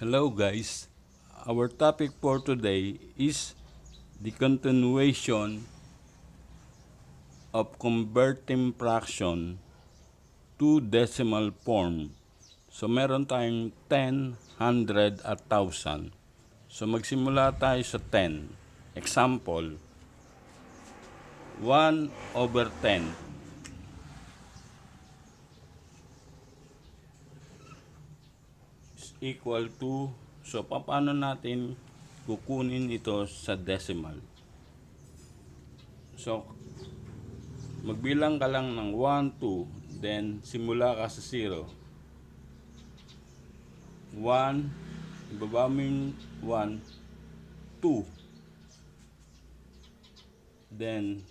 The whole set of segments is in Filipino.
Hello guys, our topic for today is the continuation of converting fraction to decimal form. So meron tayong 10, 100 at 1,000. So magsimula tayo sa 10. Example, 1/10 is equal to, so paano natin kukunin ito sa decimal? So magbilang ka lang ng 1, 2, then simula ka sa 0. 1, ibaba mo yung 1, 2. Then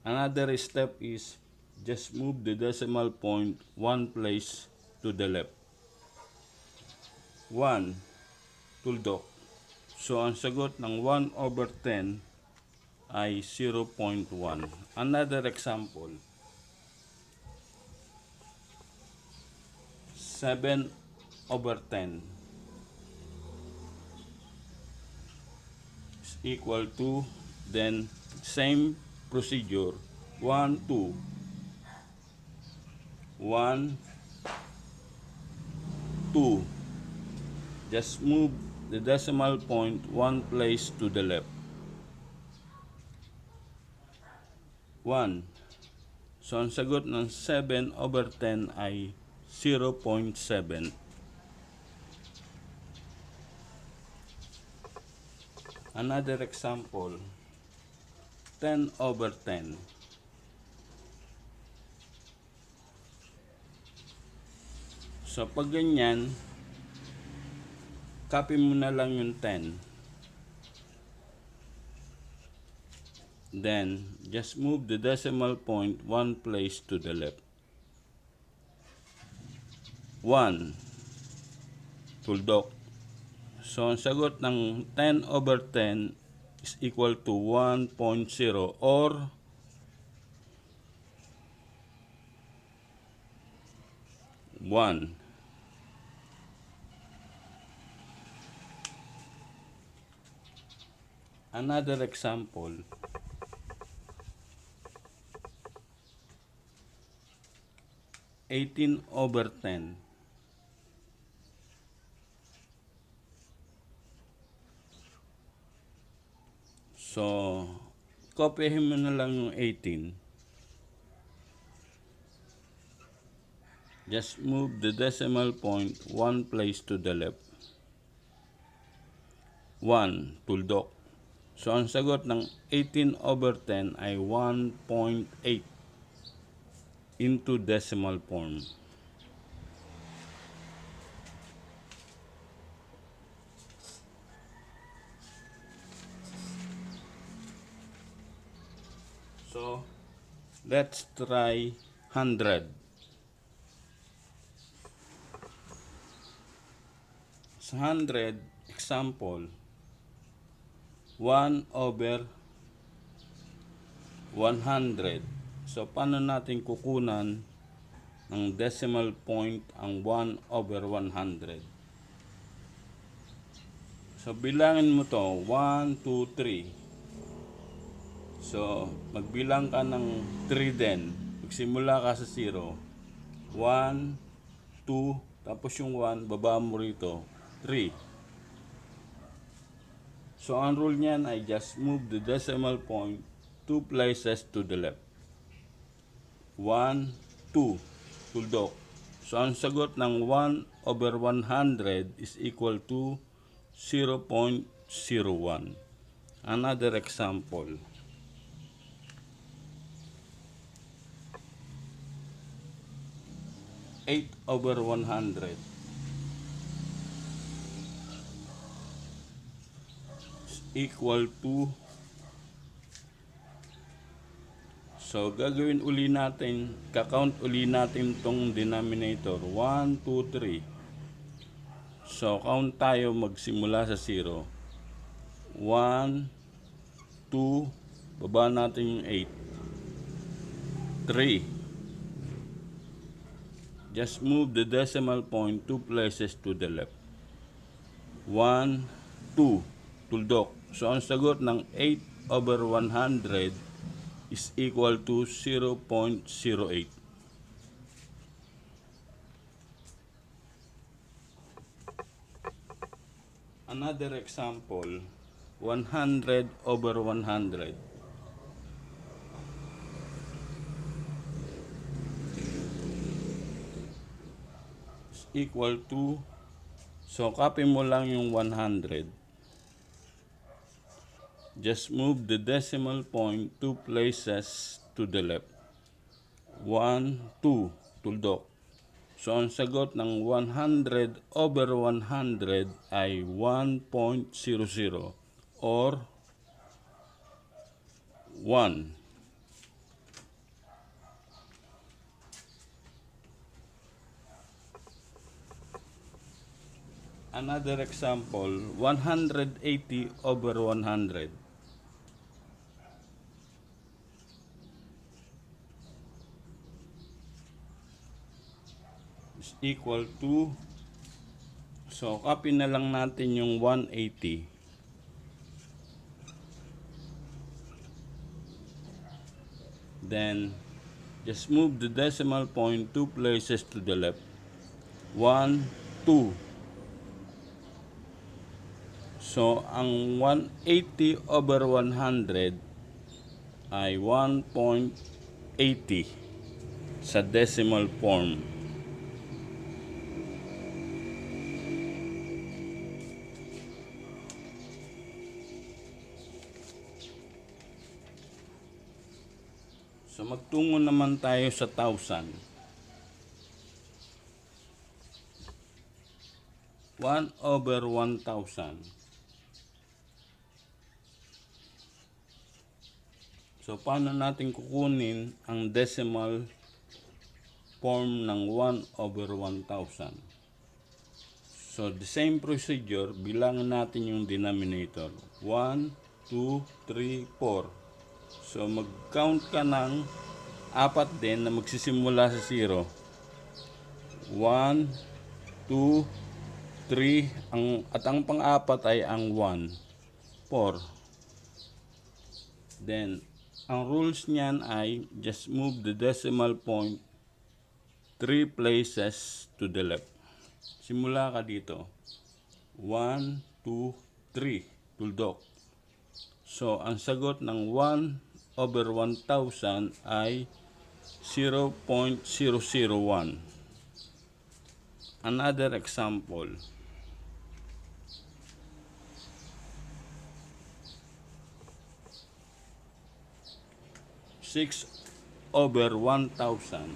another step is just move the decimal point one place to the left. 1, tuldok. So ang sagot ng 1/10 ay 0.1. Another example, 7/10 is equal to, then same procedure, 1, 2, 1, 2. Just move the decimal point one place to the left. 1. So ang sagot ng 7/10 ay 0.7. Another example, 10/10. So pag ganyan, copy mo na lang yung 10. Then, just move the decimal point one place to the left. 1, tuldok. So, ang sagot ng 10/10 is equal to 1.0 or 1. Another example, 18/10. So, copyhin mo na lang yung 18. Just move the decimal point one place to the left. 1, tuldok. So, ang sagot ng 18/10 ay 1.8 into decimal form. So, let's try 100. Sa 100, example, 1/100. So, paano natin kukunan ng decimal point ang 1/100? So, bilangin mo to, 1, 2, 3. So, magbilang ka ng 3 din. Magsimula ka sa 0. 1, 2, tapos yung 1, baba mo rito, 3. So, ang rule niyan ay just move the decimal point 2 places to the left. 1, 2, tuldok. So, ang sagot ng 1/100 is equal to 0.01. Another example, 8/100 is equal to, so gagawin uli natin, kakount uli natin tong denominator, 1, 2, 3. So count tayo, magsimula sa 0. 1, 2, baba natin yung 8. 3. Just move the decimal point 2 places to the left. 1, 2. Tuldok. So, ang sagot ng 8 over 100 is equal to 0.08. Another example, 100 over 100 is equal to, so copy mo lang yung 100. Just move the decimal point 2 places to the left. 1, 2, tuldok. So, ang sagot ng 100 over 100 ay 1.00 or 1. Another example, 180 over 100. Is equal to, so copy na lang natin yung 180. Then, just move the decimal point 2 places to the left. 1, 2. So, ang 180 over 100 ay 1.80 sa decimal form. So, magtungo naman tayo sa 1,000. 1 over 1,000. So, paano natin kukunin ang decimal form ng 1 over 1,000? So, the same procedure, bilangin natin yung denominator. 1, 2, 3, 4. So, mag-count ka ng 4 din na magsisimula sa 0. 1, 2, 3, at ang pang-apat ay ang 1, 4. Then, ang rules niyan ay just move the decimal point 3 places to the left. Simula ka dito. 1, 2, 3. Tuldok. So, ang sagot ng 1 over 1,000 ay 0.001. Another example. 6 over 1,000.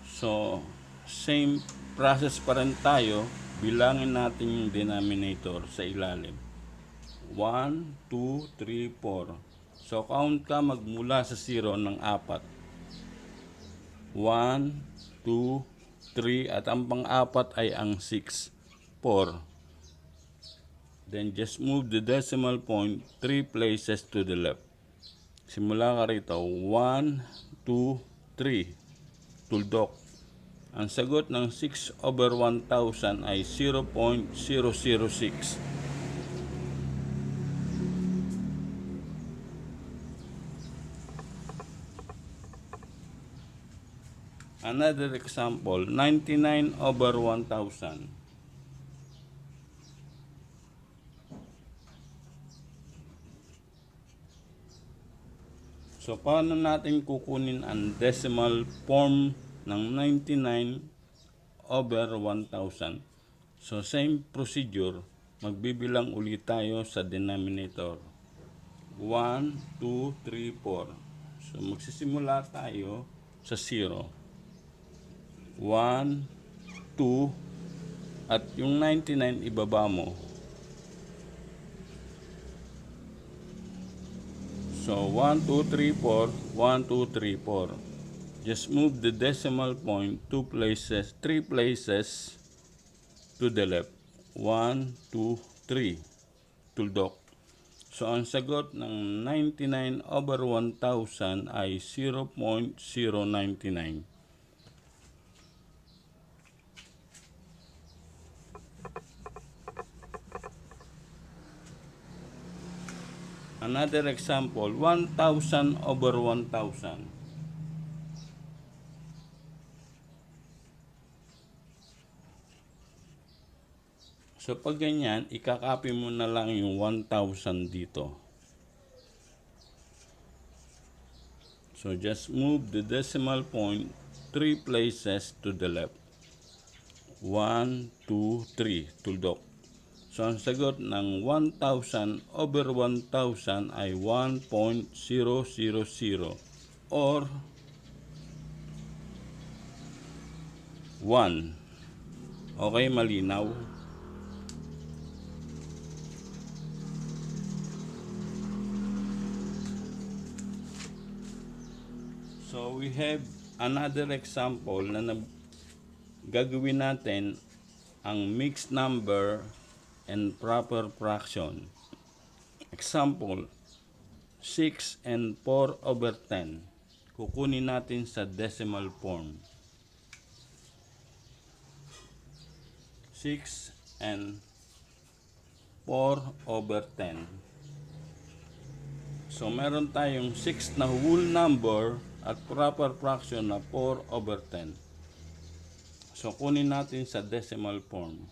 So, same process pa rin tayo. Bilangin natin yung denominator sa ilalim. 1, 2, 3, 4. So, count ka magmula sa 0 ng 4. 1, 2, 3, at ang pang-apat ay ang 6, 4. Then, just move the decimal point 3 places to the left. Simula ka rito. 1, 2, 3. Tuldok. Ang sagot ng 6 over 1,000 ay 0.006. Another example, 99 over 1,000. So, paano natin kukunin ang decimal form ng 99 over 1,000? So, same procedure. Magbibilang ulit tayo sa denominator. 1, 2, 3, 4. So, magsisimula tayo sa 0. 1, 2, at yung 99 ibaba mo. So, 1, 2, 3, 4, 1, 2, 3, 4. Just move the decimal point 3 places to the left. 1, 2, 3. Tuldok. So, ang sagot ng 99/1000 ay 0.099. Another example, 1000/1000. So, pag ganyan, ikakopy mo na lang yung 1000 dito. So, just move the decimal point 3 places to the left. 1, 2, 3, tuldok. So, ang sagot ng 1000/1000 ay 1.000 or 1. Okay, malinaw? So, we have another example na gagawin natin ang mixed number and proper fraction. Example, 6 and 4/10. Kukunin natin sa decimal form. 6 and 4/10. So, meron tayong 6 na whole number at proper fraction na 4/10. So, kunin natin sa decimal form.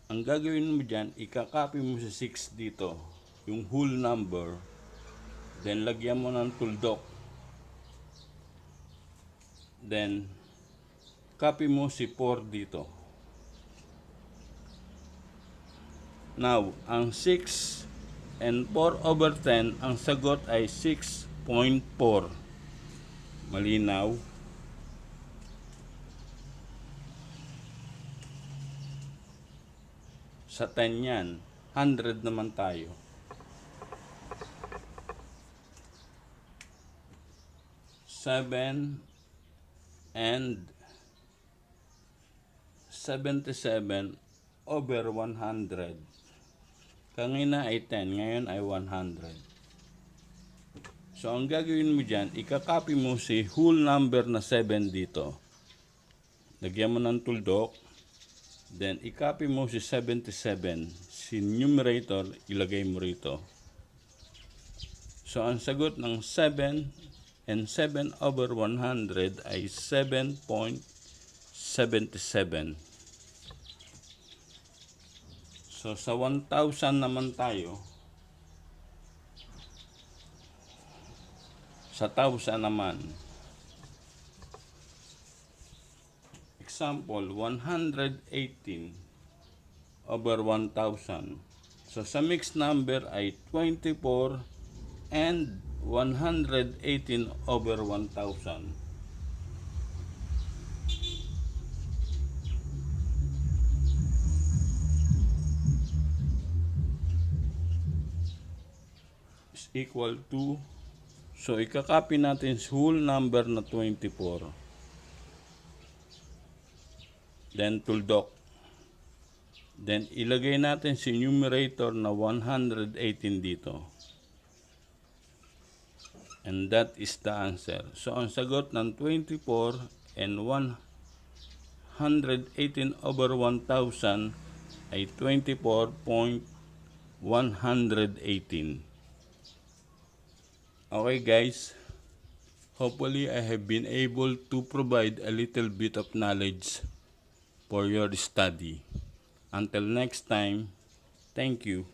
Ang gagawin mo dyan, ikakopy mo sa 6 dito, yung whole number, then lagyan mo ng tuldok. Then, copy mo si 4 dito. Now, ang 6 and 4/10, ang sagot ay 6.4. Malinaw? Sa 10 yan, 100 naman tayo. Seven and 77/100. Kanina ay 10, ngayon ay 100. So, ang gagawin mo dyan, ikakopy mo si whole number na 7 dito. Lagyan mo ng tuldok. Then, i-copy mo si 77. Si numerator, ilagay mo rito. So, ang sagot ng 7 and 7/100 ay 7.77. So, sa 1,000 naman tayo. Sa 1,000 naman. Example, 118/1000. So, sa mixed number ay 24 and 118/1000. Is equal to, so ikakopy natin sa whole number na 24. Then, tuldok. Then, ilagay natin si numerator na 118 dito. And that is the answer. So, ang sagot ng 24 and 118/1000 ay 24.118. Okay, guys. Hopefully, I have been able to provide a little bit of knowledge for your study. Until next time, thank you.